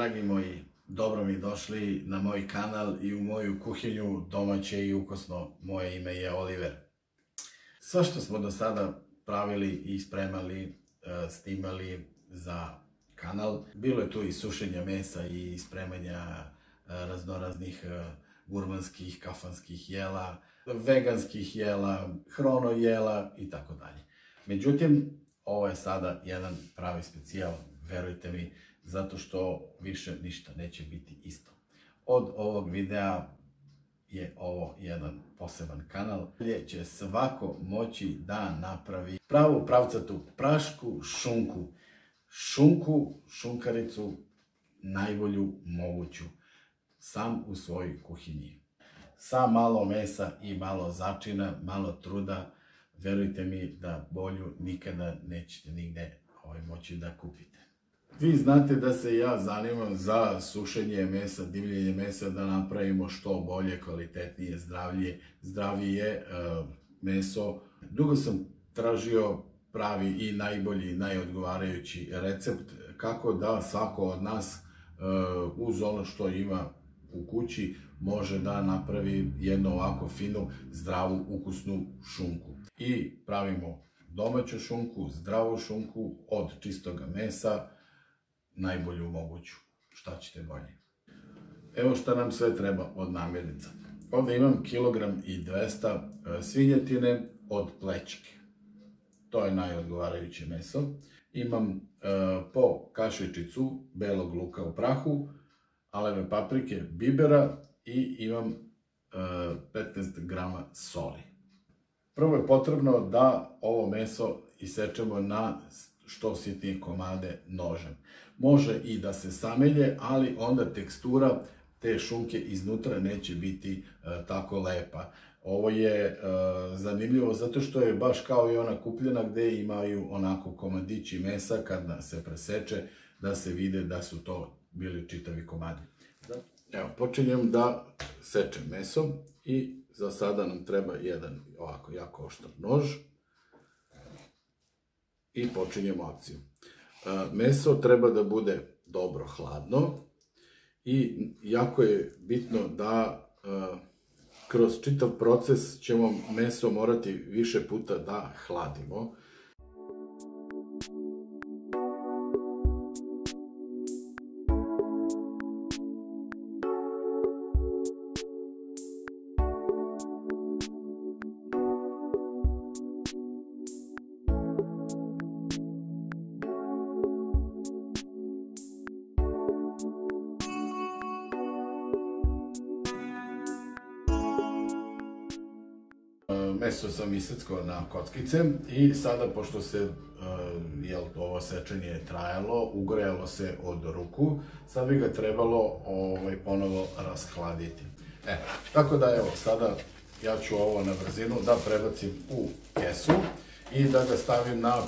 Dragi moji, dobro mi došli na moj kanal i u moju kuhinju, domaće i ukusno. Moje ime je Oliver. Sve što smo do sada pravili i spremali, snimali za kanal, bilo je tu i sušenja mesa i spremanja raznoraznih gurmanskih, kafanskih jela, veganskih jela, hrono jela i tako dalje. Međutim, ovo je sada jedan pravi specijal, verujte mi, zato što više ništa neće biti isto. Od ovog videa je ovo jedan poseban kanal gdje će svako moći da napravi pravu pravcatu prašku šunku. Šunkaricu najbolju moguću, sam u svojoj kuhinji. Sa malo mesa i malo začina, malo truda, verujte mi da bolju nikada nećete nigde moći da kupite. Vi znate da se ja zanimam za sušenje mesa, divljenje mesa, da napravimo što bolje, kvalitetnije, zdravije meso. Dugo sam tražio pravi i najbolji, najodgovarajući recept kako da svako od nas uz ono što ima u kući može da napravi jednu ovako finu, zdravu, ukusnu šunku. I pravimo domaću šunku, zdravu šunku od čistoga mesa, najbolju moguću. Šta ćete bolje? Evo šta nam sve treba od namirnica. Ovdje imam 1,2 kg svinjetine od plećke. To je najodgovarajuće meso. Imam po kašičicu belog luka u prahu, aleve paprike, bibera i imam 15 g soli. Prvo je potrebno da ovo meso isečemo na što sitnije komade nožem. Može i da se samelje, ali onda tekstura te šunke iznutra neće biti tako lepa. Ovo je zanimljivo zato što je baš kao i ona kupljena gde imaju onako komadići mesa kad se preseče, da se vide da su to bili čitavi komadi. Evo, počinjem da sečem meso i za sada nam treba jedan ovako jako oštar nož i počinjemo akciju. Meso treba da bude dobro hladno i jako je bitno da kroz čitav proces ćemo meso morati više puta da hladimo. Meso sam iseckao na kockice i sada, pošto se ovo sečenje trajalo, ugrejalo se od ruku, sad bi ga trebalo ponovo rashladiti. Tako da evo, sada ja ću ovo na brzinu da prebacim u kesu i da ga stavim na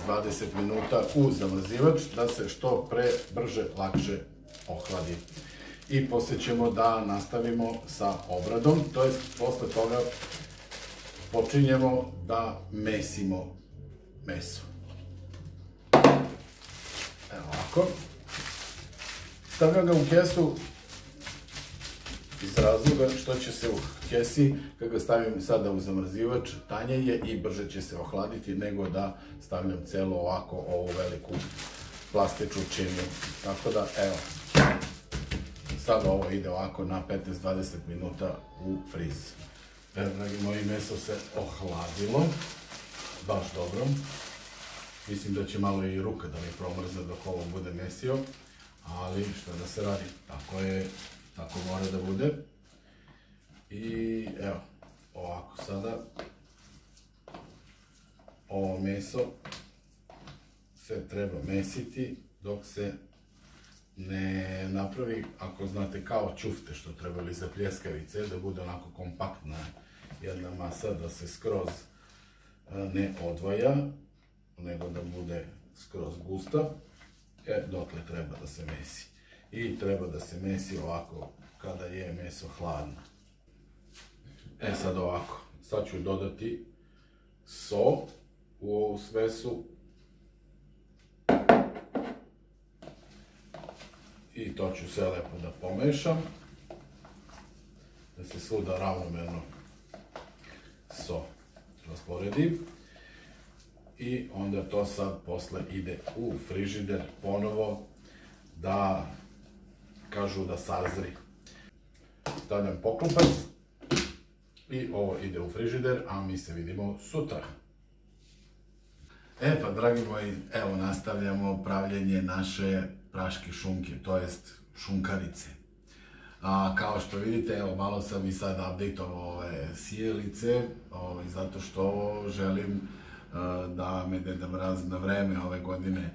15-20 minuta u zamrzivač, da se što pre, brže, lakše ohladi. I poslije ćemo da nastavimo sa obradom, to jest posle toga počinjemo da mesimo meso. Evo ovako. Stavljam ga u kesu iz razloga što će se u kesi, kad ga stavim sada u zamrzivač, tanje je i brže će se ohladiti nego da stavljam celo ovako ovu veliku plastičnu činiju. Tako da, evo, sada ovo ide ovako na 15-20 minuta u friz. Dragi moji, meso se ohladilo, baš dobro. Mislim da će malo i ruka da mi promrzne dok ovo bude mesio, ali što da se radi, tako je, tako mora da bude. I evo, ovako sada, ovo meso se treba mesiti dok se ne napravi, ako znate, kao ćufte što trebali za pljeskavice, da bude onako kompaktna jedna masa, da se skroz ne odvaja, nego da bude skroz gusta. Dotle treba da se mesi. I treba da se mesi ovako kada je meso hladno. Sad ovako, sad ću dodati so u ovu smesu I to ću sve lepo da pomešam, da se svuda ravnomerno so rasporedi. I onda to sad posle ide u frižider ponovo da, kažu da sazri. Stavljam poklopac i ovo ide u frižider, a mi se vidimo sutra. Pa dragi moji, evo nastavljamo pravljenje naše praške šunke, to jest šunkarice. Kao što vidite, evo malo sam i sad updateovao ove sijalice, zato što želim da me Deda Mraz na vreme ove godine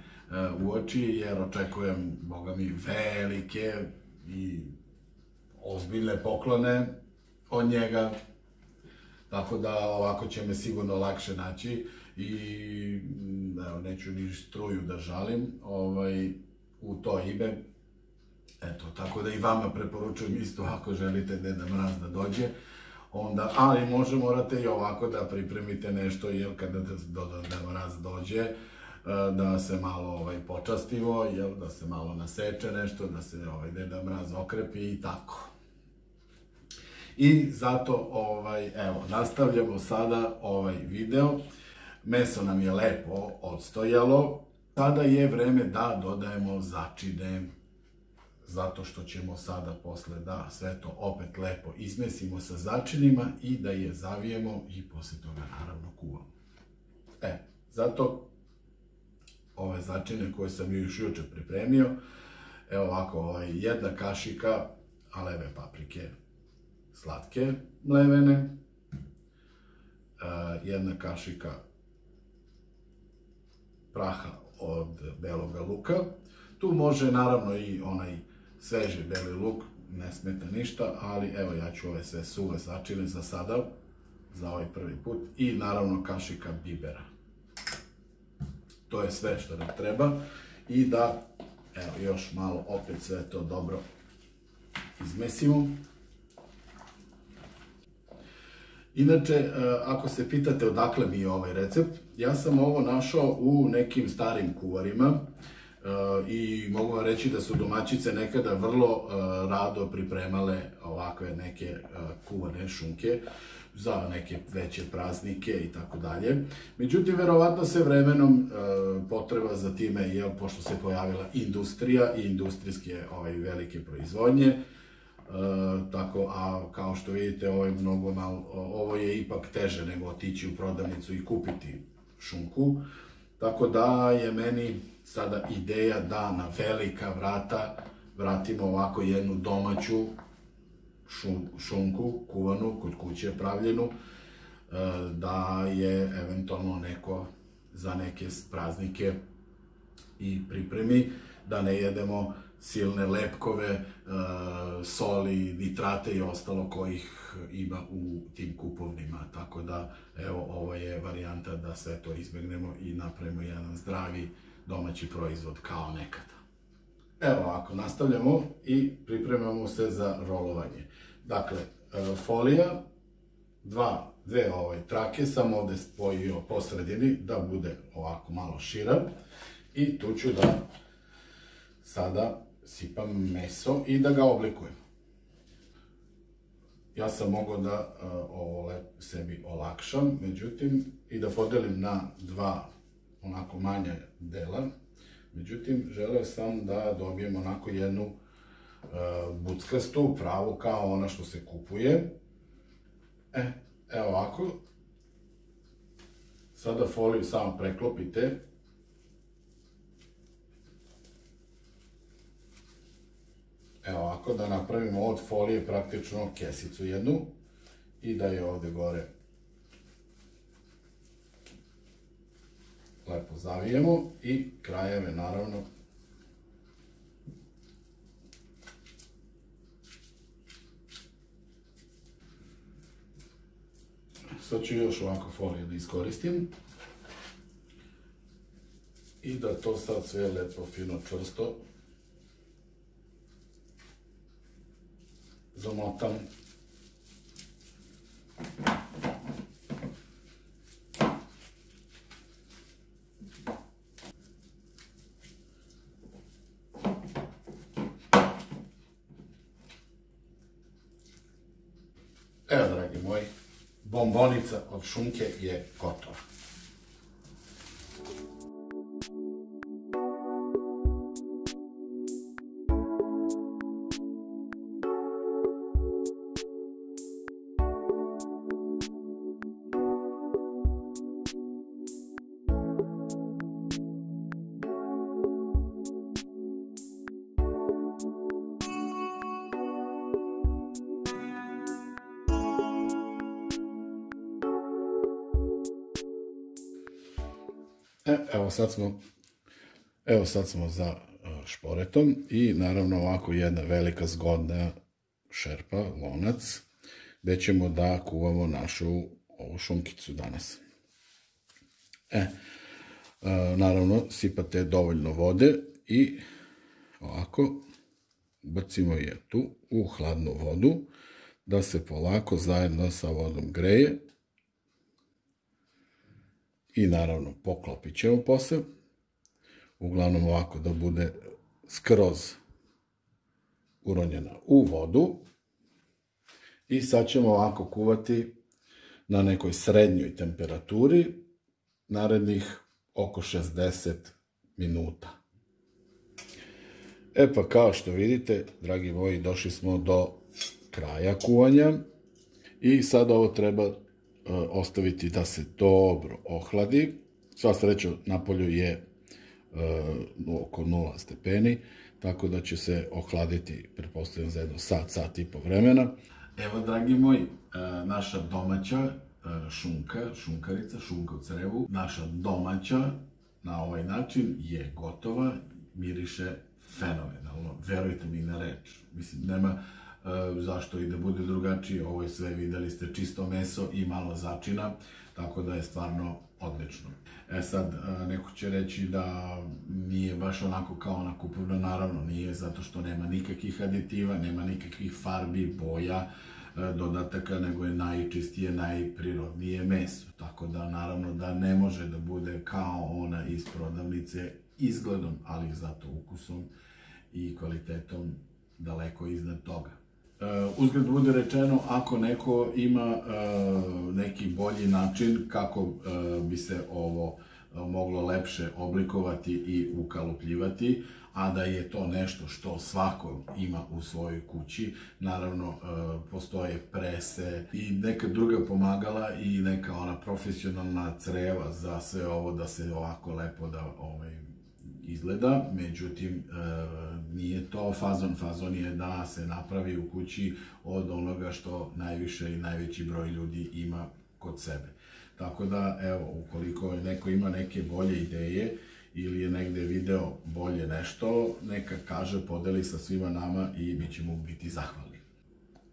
uoči, jer očekujem, boga mi, velike i ozbiljne poklone od njega. Tako da ovako će me sigurno lakše naći i neću ni struju da žalim u to ime. Eto, tako da i vama preporučujem isto ako želite Deda Mraz da dođe. Ali morate i ovako da pripremite nešto, jer kada Deda Mraz dođe, da se malo počastimo, da se malo naseče nešto, da se Deda Mraz okrepi i tako. I zato, evo, nastavljamo sada ovaj video. Meso nam je lepo odstojalo. Sada je vreme da dodajemo začine. Zato što ćemo sada posle da sve to opet lepo izmesimo sa začinima i da je zavijemo i posle toga naravno kuvamo. Zato ove začine koje sam još juče pripremio, evo ovako, jedna kašika aleve paprike slatke mlevene, jedna kašika praha od beloga luka, tu može naravno i onaj sveži beli luk, ne smeta ništa, ali evo ja ću ove sve suve začine za sada, za ovaj prvi put, i naravno kašika bibera. To je sve što nam treba i da, evo još malo opet sve to dobro izmesimo. Inače, ako se pitate odakle mi je ovaj recept, ja sam ovo našao u nekim starim kuvarima i mogu vam reći da su domaćice nekada vrlo rado pripremale ovakve neke kuvane šunke za neke veće praznike i tako dalje. Međutim, verovatno se vremenom potreba za time, pošto se pojavila industrija i industrijske velike proizvodnje, a kao što vidite ovo je ipak teže nego otići u prodavnicu i kupiti šunku, tako da je meni sada ideja da na velika vrata vratimo ovako jednu domaću šunku, kuvanu, kod kuće pravljenu, da je eventualno neko za neke praznike i pripremi, da ne jedemo silne lepkove, soli, nitrate i ostalo kojih ima u tim kupovnima. Tako da, evo, ovo je varijanta da sve to izbegnemo i napravimo jedan zdravi domaći proizvod kao nekada. Evo ovako, nastavljamo i pripremamo se za rolovanje. Dakle, folija, dve trake sam ovde spojio po sredini da bude ovako malo šira i tu ću da sada sipam meso i da ga oblikujem. Ja sam mogao da ovo sebi olakšam, međutim, i da podelim na dva onako manja dela, međutim, želeo sam da dobijem onako jednu buckastu, pravu, kao ona što se kupuje. Evo ovako. Sada foliju samo preklopite. Evo ovako, da napravimo od folije praktično kesicu jednu i da je ovde gore lepo zavijemo i krajeve naravno sad ću još ovako foliju da iskoristim i da to sad sve lepo, fino, čvrsto zamotam. bombonica od šunke je gotova. Evo sad smo za šporetom i naravno ovako jedna velika zgodna šerpa, lonac, gde ćemo da kuvamo našu ovu šunkicu danas. Naravno sipate dovoljno vode i ovako bacimo je tu u hladnu vodu da se polako zajedno sa vodom greje. I naravno poklopit ćemo posle, uglavnom ovako da bude skroz uronjena u vodu. I sad ćemo ovako kuvati na nekoj srednjoj temperaturi narednih oko 60 minuta. Pa kao što vidite, dragi moji, došli smo do kraja kuvanja i sad ovo treba ostaviti da se dobro ohladi. Sva sreća, napolju je oko 0 stepeni, tako da će se ohladiti, pretpostavljam, za jedno sat i po vremena. Evo, dragi moji, naša domaća šunkarica, šunka u crevu, naša domaća na ovaj način je gotova, miriše fenomenalno, verujte mi na reč. Mislim, nema zašto i da bude drugačije, ovo je sve, videli ste, čisto meso i malo začina, tako da je stvarno odlično. Sad, neko će reći da nije baš onako kao na kupovno, naravno nije, zato što nema nikakvih aditiva, nema nikakvih farbi, boja, dodataka, nego je najčistije, najprirodnije meso. Tako da, naravno, da ne može da bude kao ona iz prodavnice izgledom, ali zato ukusom i kvalitetom daleko iznad toga. Uzgled bude rečeno, ako neko ima neki bolji način kako bi se ovo moglo lepše oblikovati i ukalupljivati, a da je to nešto što svako ima u svojoj kući, naravno postoje prese i neka druga pomagala i neka ona profesionalna creva za sve ovo da se ovako lepo da izgleda, međutim nije to fazon. Fazon je da se napravi u kući od onoga što najviše i najveći broj ljudi ima kod sebe. Tako da, evo, ukoliko neko ima neke bolje ideje ili je negde video bolje nešto, neka kaže, podeli sa svima nama i mi ćemo biti zahvalni.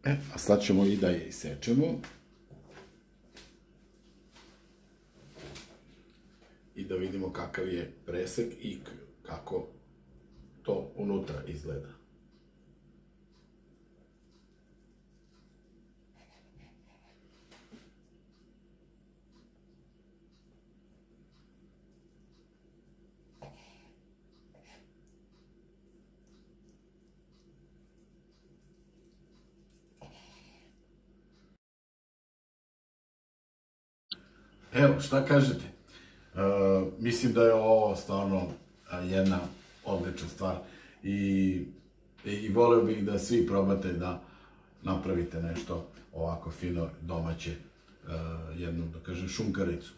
A sad ćemo i da je isečemo. I da vidimo kakav je presek i kako to unutra izgleda. Evo, šta kažete? Mislim da je ovo stvarno jedna odlična stvar i voleo bih da svi probate da napravite nešto ovako fino, domaće, jednu, da kažem, šunkaricu.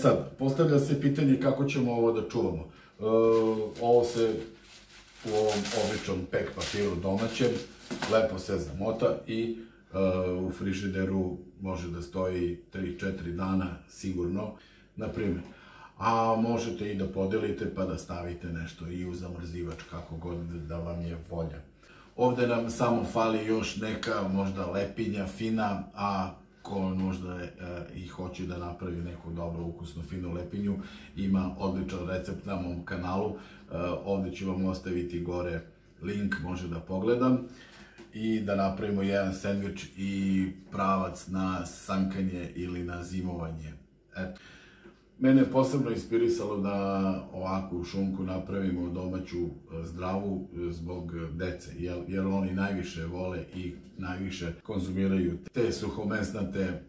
Sad, postavlja se pitanje kako ćemo ovo da čuvamo. Ovo se u ovom običnom pek papiru domaćem lepo se zamota i u frižideru može da stoji 3-4 dana sigurno, na primjer. A možete i da podelite pa da stavite nešto i u zamrzivač, kako god da vam je volja. Ovde nam samo fali još neka možda lepinja fina, a ko možda i hoće da napravi neku dobro ukusnu finu lepinju, ima odličan recept na mom kanalu. Ovde ću vam ostaviti gore link, može da pogledam. I da napravimo jedan sendvič i pravac na sankanje ili na zimovanje. Mene je posebno inspirisalo da ovakvu šunku napravimo domaću, zdravu, zbog dece, jer oni najviše vole i najviše konzumiraju te suhomesnate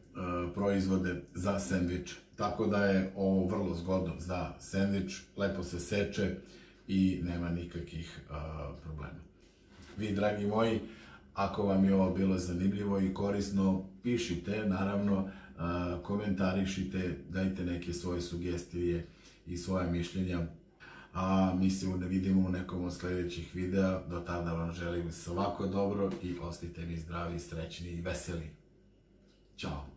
proizvode za sendvič. Tako da je ovo vrlo zgodno za sendvič, lepo se seče i nema nikakvih problema. Vi, dragi moji, ako vam je ovo bilo zanimljivo i korisno, pišite, naravno, komentarišite, dajte neke svoje sugestije i svoje mišljenja. A mi se vidimo u nekom od sledećih videa. Do tada vam želim svako dobro i ostite mi zdravi, srećni i veseli. Ćao!